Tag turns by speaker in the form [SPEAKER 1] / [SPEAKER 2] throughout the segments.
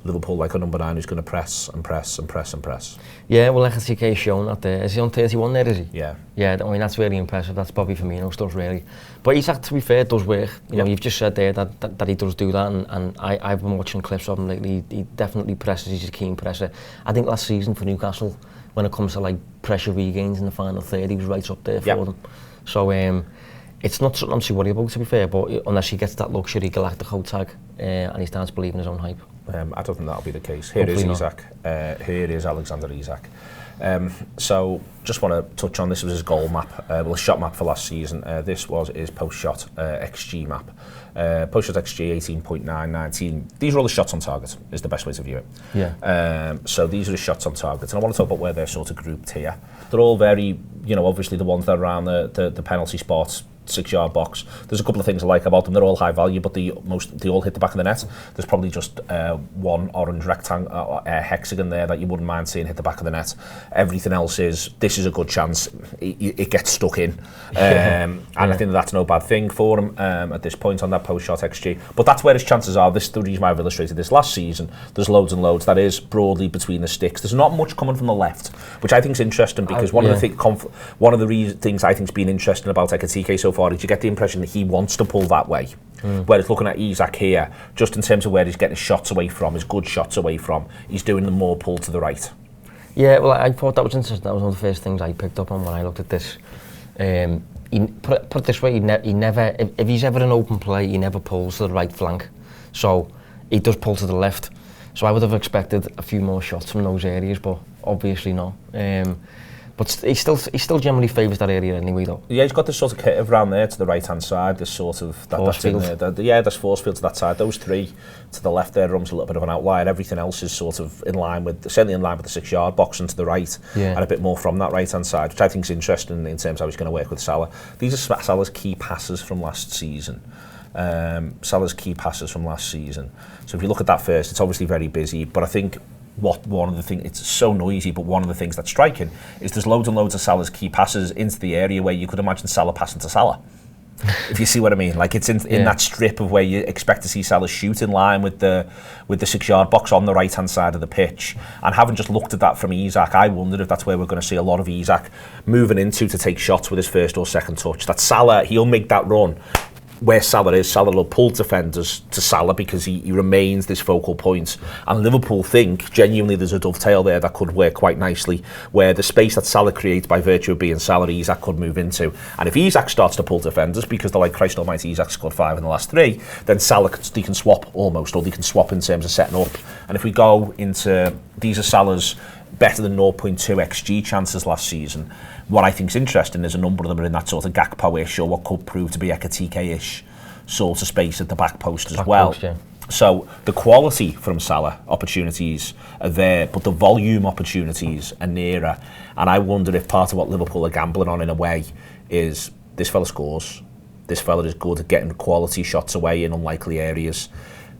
[SPEAKER 1] Liverpool like a number 9 who's going to press and press and press and press.
[SPEAKER 2] Yeah, well, Ekitike's shown that there. Is he on 31 there, is he?
[SPEAKER 1] Yeah.
[SPEAKER 2] Yeah, I mean, that's really impressive. That's Bobby Firmino stuff, really. But Isak, to be fair, does work. You know, you've just said there that he does do that, and I've been watching clips of him lately. He definitely presses. He's a keen presser. I think last season for Newcastle, when it comes to like pressure regains in the final third, he was right up there for them. So it's not something I'm too worried about, to be fair, but unless he gets that luxury Galactico tag and he starts believing his own hype.
[SPEAKER 1] I don't think that'll be the case. Here is Isak. Here is Alexander Isak. So just want to touch on this. Was his goal map, well, a shot map for last season. This was his post-shot XG map. Post-shot XG 18.9, 19. These are all the shots on target, is the best way to view it.
[SPEAKER 2] Yeah.
[SPEAKER 1] So these are the shots on target. And I want to talk about where they're sort of grouped here. They're all very, you know, obviously the ones that are around the penalty spots, 6-yard box. There's a couple of things I like about them. They're all high value, but they all hit the back of the net. There's probably just one orange rectangle, hexagon there that you wouldn't mind seeing hit the back of the net. Everything else this is a good chance. It gets stuck in. And I think that's no bad thing for him at this point on that post-shot XG. But that's where his chances are. This is the reason why I've illustrated this last season. There's loads and loads. That is broadly between the sticks. There's not much coming from the left, which I think is interesting because one of the things I think's been interesting about Ekitike so far is you get the impression that he wants to pull that way. Whereas looking at Isak here, just in terms of where he's getting his shots away from, his good shots away from, he's doing the more pull to the right.
[SPEAKER 2] Yeah, well, I thought that was interesting. That was one of the first things I picked up on when I looked at this. Put it this way, he never, if he's ever in open play, he never pulls to the right flank. So he does pull to the left. So I would have expected a few more shots from those areas, but obviously not. But he still generally favours that area anyway, though.
[SPEAKER 1] Yeah, he's got this sort of curve around there to the right-hand side, this sort of... that's in there. There's force field to that side. Those three to the left there, Rum's a little bit of an outlier. Everything else is sort of certainly in line with the 6-yard box and to the right, and a bit more from that right-hand side, which I think is interesting in terms of how he's going to work with Salah. These are Salah's key passes from last season. So if you look at that first, it's obviously very busy, but I think one of the things, it's so noisy, but one of the things that's striking is there's loads and loads of Salah's key passes into the area where you could imagine Salah passing to Salah. If you see what I mean, like it's in that strip of where you expect to see Salah shoot in line with the 6-yard box on the right hand side of the pitch. And having just looked at that from Isak, I wondered if that's where we're going to see a lot of Isak moving into to take shots with his first or second touch. That Salah, he'll make that run where Salah is. Salah will pull defenders to Salah because he remains this focal point. And Liverpool think genuinely there's a dovetail there that could work quite nicely, where the space that Salah creates by virtue of being Salah, Isak could move into. And if Isak starts to pull defenders, because they're like, Christ almighty, Isak scored 5 in the last 3, then Salah, they can swap almost, or they can swap in terms of setting up. And if we go into, these are Salah's better than 0.2 XG chances last season. What I think is interesting is a number of them are in that sort of Gakpo-ish or what could prove to be Ekitike-ish sort of space at the back post as well. So the quality from Salah opportunities are there, but the volume opportunities are nearer. And I wonder if part of what Liverpool are gambling on in a way is this fella scores. This fella is good at getting quality shots away in unlikely areas.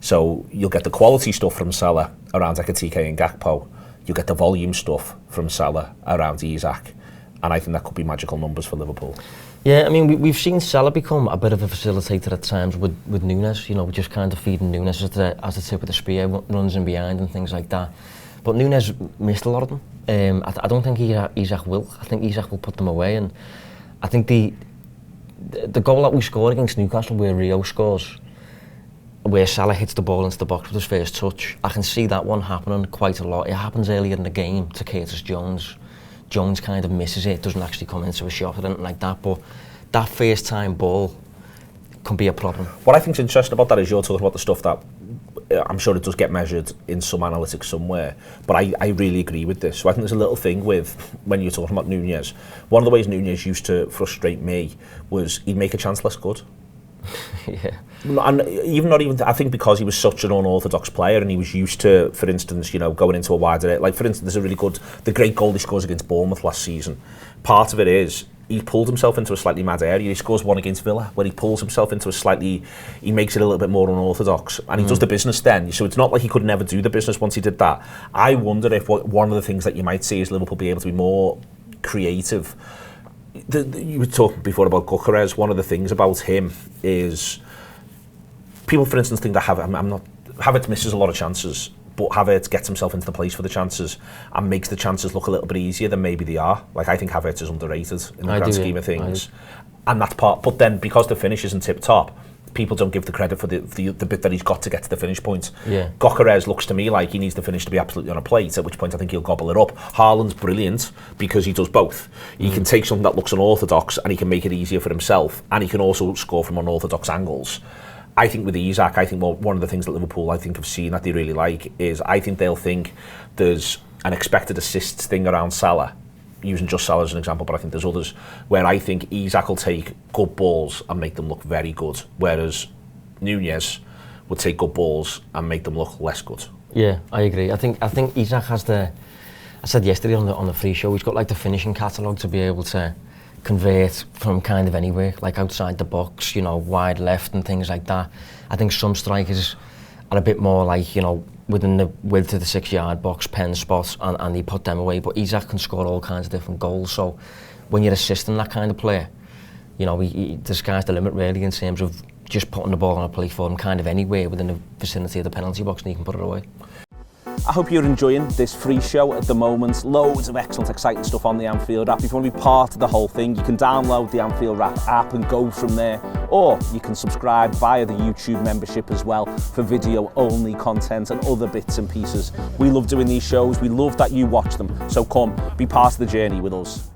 [SPEAKER 1] So you'll get the quality stuff from Salah around Ekitike and Gakpo. You'll get the volume stuff from Salah around Isak. And I think that could be magical numbers for Liverpool.
[SPEAKER 2] Yeah, I mean, we've seen Salah become a bit of a facilitator at times with Núñez, you know, just kind of feeding Núñez as the tip of the spear, runs in behind and things like that. But Núñez missed a lot of them. I don't think Isak will. I think Isak will put them away. And I think the goal that we scored against Newcastle, where Rio scores, where Salah hits the ball into the box with his first touch, I can see that one happening quite a lot. It happens earlier in the game to Curtis Jones. Jones kind of misses it, doesn't actually come into a shot or anything like that, but that first time ball can be a problem.
[SPEAKER 1] What I think is interesting about that is you're talking about the stuff that I'm sure it does get measured in some analytics somewhere, but I really agree with this. So I think there's a little thing with, when you're talking about Núñez, one of the ways Núñez used to frustrate me was he'd make a chance less good.
[SPEAKER 2] Yeah.
[SPEAKER 1] And I think because he was such an unorthodox player and he was used to, for instance, you know, going into a wider, like for instance, there's the great goal he scores against Bournemouth last season. Part of it is he pulled himself into a slightly mad area. He scores one against Villa where he pulls himself into he makes it a little bit more unorthodox and he does the business then. So it's not like he could never do the business once he did that. I wonder if one of the things that you might see is Liverpool be able to be more creative. You were talking before about Gyökeres. One of the things about him is people, for instance, think that Havertz misses a lot of chances, but Havertz gets himself into the place for the chances and makes the chances look a little bit easier than maybe they are. Like, I think Havertz is underrated in the grand scheme of things. And that's part, but then because the finish isn't tip top, people don't give the credit for the bit that he's got to get to the finish point.
[SPEAKER 2] Yeah.
[SPEAKER 1] Gyökeres looks to me like he needs the finish to be absolutely on a plate, at which point I think he'll gobble it up. Haaland's brilliant because he does both. He can take something that looks unorthodox and he can make it easier for himself, and he can also score from unorthodox angles. I think with Isak, I think one of the things that Liverpool I think have seen that they really like is I think they'll think there's an expected assists thing around Salah, using just Salah as an example, but I think there's others where I think Isak will take good balls and make them look very good, whereas Nunez would take good balls and make them look less good.
[SPEAKER 2] Yeah, I agree. I think Isak has I said yesterday on the free show, he's got like the finishing catalogue to be able to convert from kind of anywhere, like outside the box, you know, wide left and things like that. I think some strikers are a bit more like, you know, within the width of the 6-yard box, pen spots, and they put them away. But Isak can score all kinds of different goals. So when you're assisting that kind of player, you know, the sky's the limit really in terms of just putting the ball on a plate for him kind of anywhere within the vicinity of the penalty box, and he can put it away.
[SPEAKER 3] I hope you're enjoying this free show at the moment. Loads of excellent, exciting stuff on the Anfield app. If you want to be part of the whole thing, you can download the Anfield app and go from there. Or you can subscribe via the YouTube membership as well for video-only content and other bits and pieces. We love doing these shows. We love that you watch them. So come, be part of the journey with us.